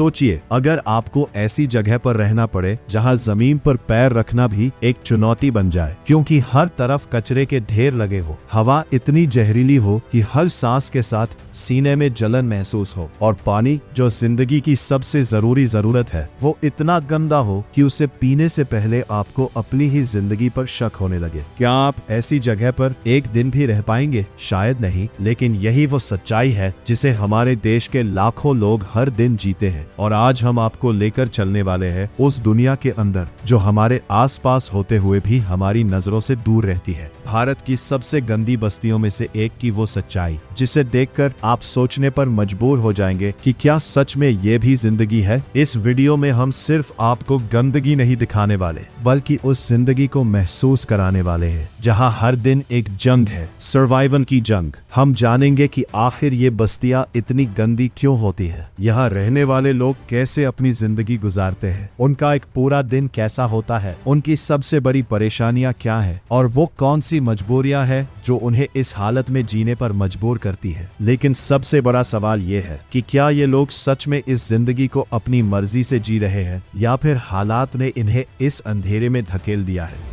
सोचिए, अगर आपको ऐसी जगह पर रहना पड़े जहां जमीन पर पैर रखना भी एक चुनौती बन जाए, क्योंकि हर तरफ कचरे के ढेर लगे हो, हवा इतनी जहरीली हो कि हर सांस के साथ सीने में जलन महसूस हो, और पानी जो जिंदगी की सबसे जरूरी जरूरत है वो इतना गंदा हो कि उसे पीने से पहले आपको अपनी ही जिंदगी पर शक होने लगे। क्या आप ऐसी जगह पर एक दिन भी रह पाएंगे? शायद नहीं, लेकिन यही वो सच्चाई है जिसे हमारे देश के लाखों लोग हर दिन जीते हैं। और आज हम आपको लेकर चलने वाले हैं उस दुनिया के अंदर जो हमारे आसपास होते हुए भी हमारी नजरों से दूर रहती है। भारत की सबसे गंदी बस्तियों में से एक की वो सच्चाई जिसे देखकर आप सोचने पर मजबूर हो जाएंगे कि क्या सच में ये भी जिंदगी है। इस वीडियो में हम सिर्फ आपको गंदगी नहीं दिखाने वाले, बल्कि उस जिंदगी को महसूस कराने वाले हैं जहां हर दिन एक जंग है, सर्वाइवल की जंग। हम जानेंगे कि आखिर ये बस्तियां इतनी गंदी क्यों होती है, यहाँ रहने वाले लोग कैसे अपनी जिंदगी गुजारते हैं, उनका एक पूरा दिन कैसा होता है, उनकी सबसे बड़ी परेशानियां क्या है, और वो कौन सी मजबूरियां हैं जो उन्हें इस हालत में जीने पर मजबूर करती है। लेकिन सबसे बड़ा सवाल ये है कि क्या ये लोग सच में इस जिंदगी को अपनी मर्जी से जी रहे हैं या फिर हालात ने इन्हें इस अंधेरे में धकेल दिया है।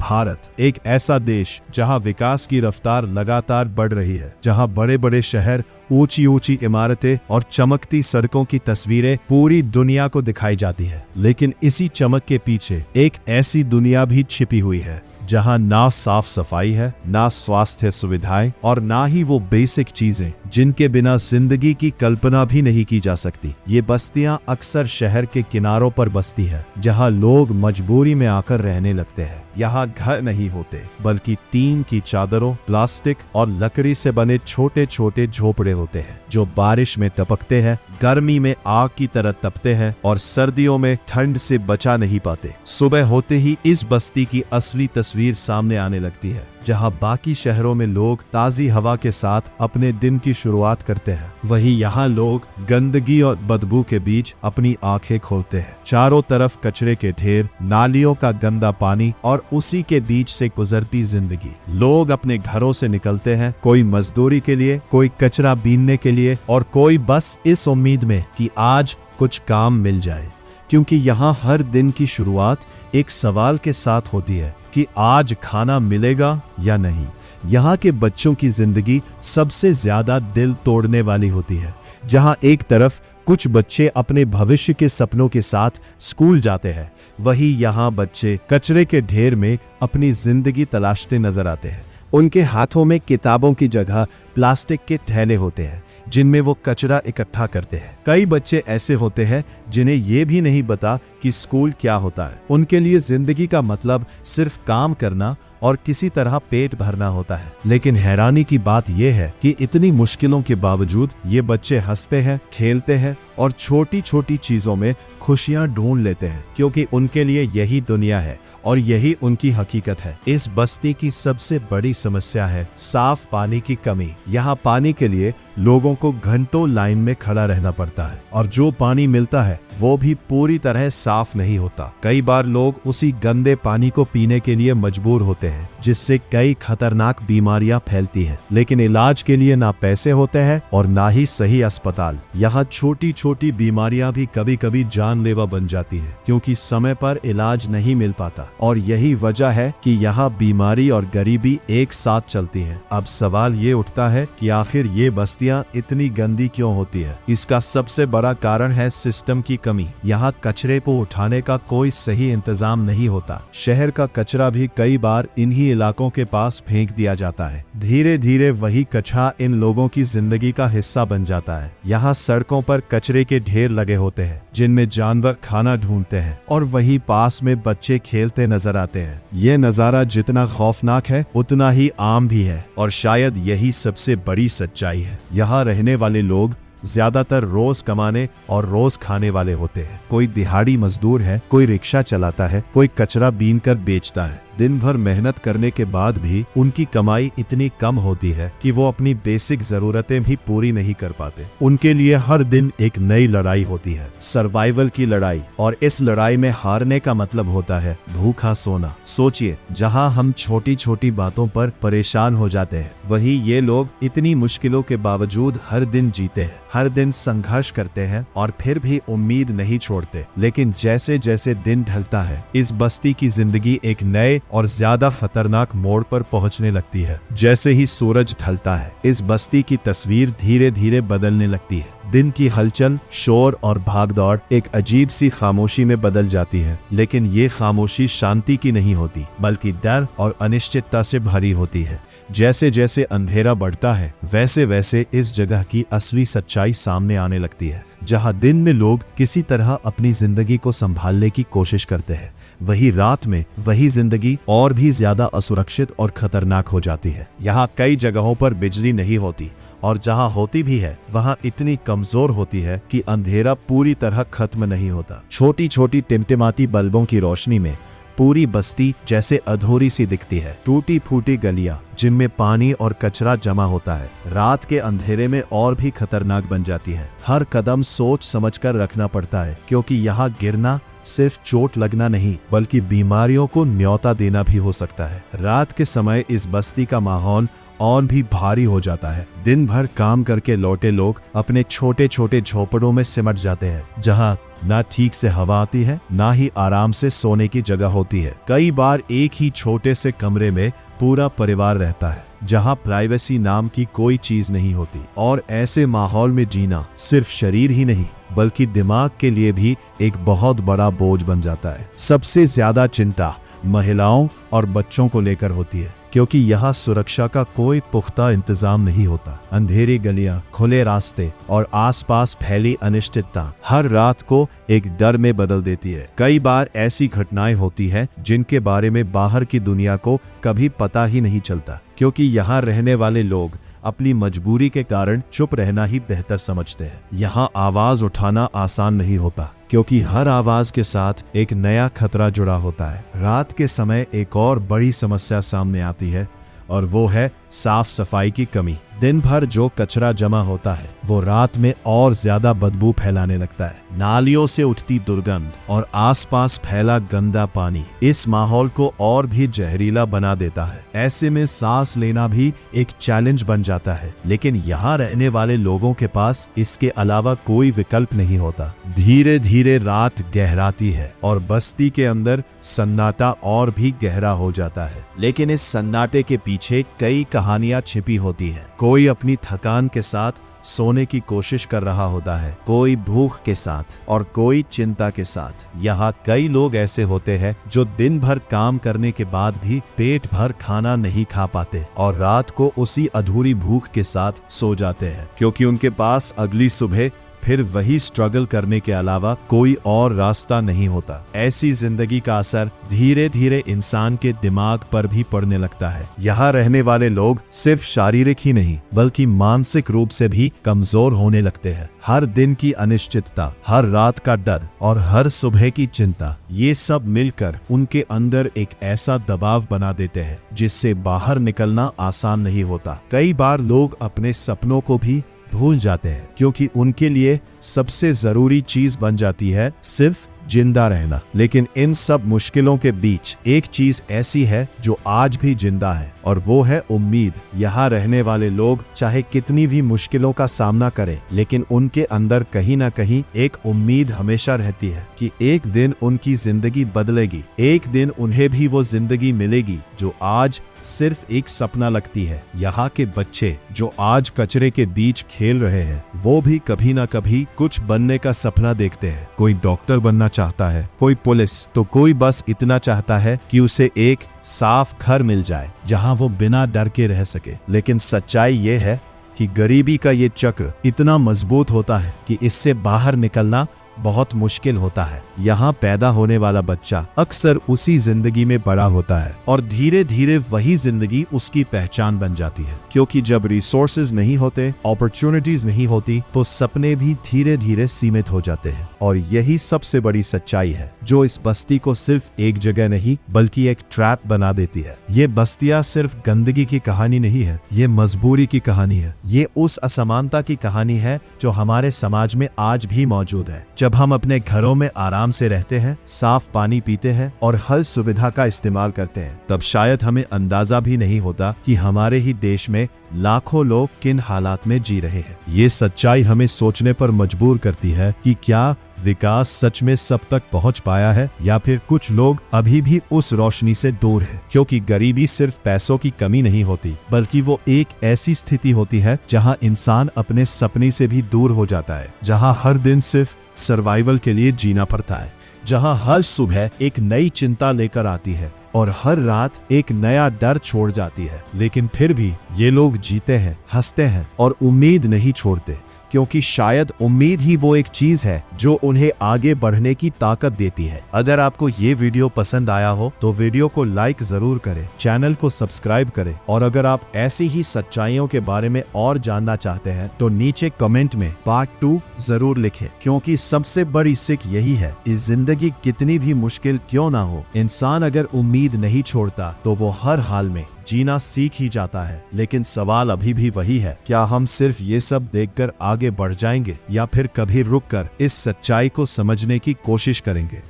भारत एक ऐसा देश जहां विकास की रफ्तार लगातार बढ़ रही है, जहां बड़े बड़े शहर, ऊंची ऊंची इमारतें और चमकती सड़कों की तस्वीरें पूरी दुनिया को दिखाई जाती है। लेकिन इसी चमक के पीछे एक ऐसी दुनिया भी छिपी हुई है जहां ना साफ सफाई है, ना स्वास्थ्य सुविधाएं, और ना ही वो बेसिक चीजें जिनके बिना जिंदगी की कल्पना भी नहीं की जा सकती। ये बस्तियां अक्सर शहर के किनारों पर बसती है, जहां लोग मजबूरी में आकर रहने लगते हैं। यहाँ घर नहीं होते, बल्कि टीन की चादरों, प्लास्टिक और लकड़ी से बने छोटे छोटे झोपड़े होते हैं जो बारिश में टपकते हैं, गर्मी में आग की तरह तपते हैं और सर्दियों में ठंड से बचा नहीं पाते। सुबह होते ही इस बस्ती की असली तस्वीर सामने आने लगती है, जहां बाकी शहरों में लोग ताजी हवा के साथ अपने दिन की शुरुआत करते हैं, वहीं यहाँ लोग गंदगी और बदबू के बीच अपनी आंखें खोलते हैं। चारों तरफ कचरे के ढेर, नालियों का गंदा पानी और उसी के बीच से गुजरती जिंदगी। लोग अपने घरों से निकलते हैं, कोई मजदूरी के लिए, कोई कचरा बीनने के लिए, और कोई बस इस उम्मीद में कि आज कुछ काम मिल जाए, क्योंकि यहाँ हर दिन की शुरुआत एक सवाल के साथ होती है कि आज खाना मिलेगा या नहीं। यहाँ के बच्चों की जिंदगी सबसे ज्यादा दिल तोड़ने वाली होती है, जहाँ एक तरफ कुछ बच्चे अपने भविष्य के सपनों के साथ स्कूल जाते हैं, वहीं यहाँ बच्चे कचरे के ढेर में अपनी जिंदगी तलाशते नजर आते हैं। उनके हाथों में किताबों की जगह प्लास्टिक के थैले होते हैं जिनमें वो कचरा इकट्ठा करते हैं। कई बच्चे ऐसे होते हैं जिन्हें ये भी नहीं पता कि स्कूल क्या होता है। उनके लिए जिंदगी का मतलब सिर्फ काम करना और किसी तरह पेट भरना होता है। लेकिन हैरानी की बात यह है कि इतनी मुश्किलों के बावजूद ये बच्चे हंसते हैं, खेलते हैं और छोटी छोटी चीजों में खुशियां ढूंढ लेते हैं, क्योंकि उनके लिए यही दुनिया है और यही उनकी हकीकत है। इस बस्ती की सबसे बड़ी समस्या है साफ पानी की कमी। यहाँ पानी के लिए लोगों को घंटों लाइन में खड़ा रहना पड़ता है, और जो पानी मिलता है वो भी पूरी तरह साफ नहीं होता। कई बार लोग उसी गंदे पानी को पीने के लिए मजबूर होते हैं, जिससे कई खतरनाक बीमारियां फैलती हैं। लेकिन इलाज के लिए ना पैसे होते हैं और ना ही सही अस्पताल। यहाँ छोटी छोटी बीमारियां भी कभी कभी जानलेवा बन जाती है, क्योंकि समय पर इलाज नहीं मिल पाता। और यही वजह है कि यहाँ बीमारी और गरीबी एक साथ चलती है। अब सवाल ये उठता है कि आखिर ये बस्तियां इतनी गंदी क्यों होती है? इसका सबसे बड़ा कारण है सिस्टम की कमी। यहाँ कचरे को उठाने का कोई सही इंतजाम नहीं होता। शहर का कचरा भी कई बार इन्हीं इलाकों के पास फेंक दिया जाता है। धीरे धीरे वही कचरा इन लोगों की जिंदगी का हिस्सा बन जाता है। यहाँ सड़कों पर कचरे के ढेर लगे होते हैं जिनमें जानवर खाना ढूंढते हैं, और वही पास में बच्चे खेलते नजर आते हैं। ये नजारा जितना खौफनाक है उतना ही आम भी है, और शायद यही सबसे बड़ी सच्चाई है। यहाँ रहने वाले लोग ज्यादातर रोज कमाने और रोज खाने वाले होते हैं। कोई दिहाड़ी मजदूर है, कोई रिक्शा चलाता है, कोई कचरा बीन कर बेचता है। दिन भर मेहनत करने के बाद भी उनकी कमाई इतनी कम होती है कि वो अपनी बेसिक जरूरतें भी पूरी नहीं कर पाते। उनके लिए हर दिन एक नई लड़ाई होती है, सर्वाइवल की लड़ाई, और इस लड़ाई में हारने का मतलब होता है भूखा सोना। सोचिए, जहां हम छोटी छोटी बातों पर परेशान हो जाते हैं, वही ये लोग इतनी मुश्किलों के बावजूद हर दिन जीते हैं, हर दिन संघर्ष करते हैं और फिर भी उम्मीद नहीं छोड़ते। लेकिन जैसे जैसे दिन ढलता है, इस बस्ती की जिंदगी एक नए और ज्यादा खतरनाक मोड़ पर पहुंचने लगती है। जैसे ही सूरज ढलता है, इस बस्ती की तस्वीर धीरे धीरे बदलने लगती है। दिन की हलचल, शोर और भागदौड़ एक अजीब सी खामोशी में बदल जाती है। लेकिन ये खामोशी शांति की नहीं होती, बल्कि डर और अनिश्चितता से भरी होती है। जैसे जैसे अंधेरा बढ़ता है, वैसे वैसे इस जगह की असली सच्चाई सामने आने लगती है। जहां दिन में लोग किसी तरह अपनी जिंदगी को संभालने की कोशिश करते हैं, वही रात में वही जिंदगी और भी ज्यादा असुरक्षित और खतरनाक हो जाती है। यहाँ कई जगहों पर बिजली नहीं होती, और जहां होती भी है वहां इतनी कमजोर होती है कि अंधेरा पूरी तरह खत्म नहीं होता। छोटी छोटी टिमटिमाती बल्बों की रोशनी में पूरी बस्ती जैसे अधूरी सी दिखती है। टूटी फूटी गलियां जिनमें पानी और कचरा जमा होता है, रात के अंधेरे में और भी खतरनाक बन जाती है। हर कदम सोच समझकर रखना पड़ता है, क्योंकि यहाँ गिरना सिर्फ चोट लगना नहीं, बल्कि बीमारियों को न्योता देना भी हो सकता है। रात के समय इस बस्ती का माहौल और भी भारी हो जाता है। दिन भर काम करके लौटे लोग अपने छोटे छोटे झोपड़ों में सिमट जाते हैं, जहां ना ठीक से हवा आती है, ना ही आराम से सोने की जगह होती है। कई बार एक ही छोटे से कमरे में पूरा परिवार रहता है, जहां प्राइवेसी नाम की कोई चीज नहीं होती। और ऐसे माहौल में जीना सिर्फ शरीर ही नहीं, बल्कि दिमाग के लिए भी एक बहुत बड़ा बोझ बन जाता है। सबसे ज्यादा चिंता महिलाओं और बच्चों को लेकर होती है, क्योंकि यहाँ सुरक्षा का कोई पुख्ता इंतजाम नहीं होता। अंधेरी गलियां, खुले रास्ते और आसपास फैली अनिश्चितता हर रात को एक डर में बदल देती है। कई बार ऐसी घटनाएं होती है जिनके बारे में बाहर की दुनिया को कभी पता ही नहीं चलता, क्योंकि यहाँ रहने वाले लोग अपनी मजबूरी के कारण चुप रहना ही बेहतर समझते हैं। यहाँ आवाज उठाना आसान नहीं होता, क्योंकि हर आवाज के साथ एक नया खतरा जुड़ा होता है। रात के समय एक और बड़ी समस्या सामने आती है, और वो है साफ सफाई की कमी। दिन भर जो कचरा जमा होता है, वो रात में और ज्यादा बदबू फैलाने लगता है। नालियों से उठती दुर्गंध और आसपास फैला गंदा पानी इस माहौल को और भी जहरीला बना देता है। ऐसे में सांस लेना भी एक चैलेंज बन जाता है। लेकिन यहाँ रहने वाले लोगों के पास इसके अलावा कोई विकल्प नहीं होता। धीरे धीरे रात गहराती है और बस्ती के अंदर सन्नाटा और भी गहरा हो जाता है। लेकिन इस सन्नाटे के पीछे कई कहानियां छिपी होती हैं। कोई अपनी थकान के साथ सोने की कोशिश कर रहा होता है, कोई भूख के साथ और कोई चिंता के साथ। यहाँ कई लोग ऐसे होते हैं जो दिन भर काम करने के बाद भी पेट भर खाना नहीं खा पाते और रात को उसी अधूरी भूख के साथ सो जाते हैं, क्योंकि उनके पास अगली सुबह फिर वही स्ट्रगल करने के अलावा कोई और रास्ता नहीं होता। ऐसी जिंदगी का असर धीरे धीरे इंसान के दिमाग पर भी पड़ने लगता है। यहाँ रहने वाले लोग सिर्फ शारीरिक ही नहीं, बल्कि मानसिक रूप से भी कमजोर होने लगते हैं। हर दिन की अनिश्चितता, हर रात का डर और हर सुबह की चिंता, ये सब मिलकर उनके अंदर एक ऐसा दबाव बना देते हैं जिससे बाहर निकलना आसान नहीं होता। कई बार लोग अपने सपनों को भी भूल जाते हैं, क्योंकि उनके लिए सबसे जरूरी चीज बन जाती है सिर्फ जिंदा रहना। लेकिन इन सब मुश्किलों के बीच एक चीज ऐसी है जो आज भी जिंदा है, और वो है उम्मीद। यहाँ रहने वाले लोग चाहे कितनी भी मुश्किलों का सामना करें, लेकिन उनके अंदर कहीं ना कहीं एक उम्मीद हमेशा रहती है कि एक दिन उनकी जिंदगी बदलेगी, एक दिन उन्हें भी वो जिंदगी मिलेगी जो आज सिर्फ एक सपना लगती है। यहाँ के बच्चे जो आज कचरे के बीच खेल रहे हैं, वो भी कभी ना कभी कुछ बनने का सपना देखते हैं। कोई डॉक्टर बनना चाहता है, कोई पुलिस, तो कोई बस इतना चाहता है कि उसे एक साफ घर मिल जाए जहाँ वो बिना डर के रह सके। लेकिन सच्चाई ये है कि गरीबी का ये चक्र इतना मजबूत होता है कि इससे बाहर निकलना बहुत मुश्किल होता है। यहाँ पैदा होने वाला बच्चा अक्सर उसी जिंदगी में बड़ा होता है और धीरे धीरे वही जिंदगी उसकी पहचान बन जाती है, क्योंकि जब रिसोर्सेज नहीं होते, अपॉर्चुनिटीज नहीं होती, तो सपने भी धीरे धीरे सीमित हो जाते हैं। और यही सबसे बड़ी सच्चाई है जो इस बस्ती को सिर्फ एक जगह नहीं बल्कि एक ट्रैप बना देती है। ये बस्तियां सिर्फ गंदगी की कहानी नहीं है, ये मजबूरी की कहानी है। ये उस असमानता की कहानी है जो हमारे समाज में आज भी मौजूद है। जब हम अपने घरों में आराम से रहते हैं, साफ पानी पीते हैं और हर सुविधा का इस्तेमाल करते हैं, तब शायद हमें अंदाजा भी नहीं होता कि हमारे ही देश में लाखों लोग किन हालात में जी रहे हैं। ये सच्चाई हमें सोचने पर मजबूर करती है कि क्या विकास सच में सब तक पहुंच पाया है या फिर कुछ लोग अभी भी उस रोशनी से दूर हैं। क्योंकि गरीबी सिर्फ पैसों की कमी नहीं होती, बल्कि वो एक ऐसी स्थिति होती है जहां इंसान अपने सपने से भी दूर हो जाता है, जहां हर दिन सिर्फ सर्वाइवल के लिए जीना पड़ता है, जहां हर सुबह एक नई चिंता लेकर आती है और हर रात एक नया डर छोड़ जाती है। लेकिन फिर भी ये लोग जीते हैं, हंसते हैं और उम्मीद नहीं छोड़ते, क्योंकि शायद उम्मीद ही वो एक चीज है जो उन्हें आगे बढ़ने की ताकत देती है। अगर आपको ये वीडियो पसंद आया हो तो वीडियो को लाइक जरूर करें, चैनल को सब्सक्राइब करें और अगर आप ऐसी ही सच्चाइयों के बारे में और जानना चाहते हैं तो नीचे कमेंट में पार्ट 2 जरूर लिखें, क्योंकि सबसे बड़ी सीख यही है कि जिंदगी कितनी भी मुश्किल क्यों ना हो, इंसान अगर उम्मीद नहीं छोड़ता तो वो हर हाल में जीना सीख ही जाता है। लेकिन सवाल अभी भी वही है, क्या हम सिर्फ ये सब देखकर आगे बढ़ जाएंगे या फिर कभी रुककर इस सच्चाई को समझने की कोशिश करेंगे।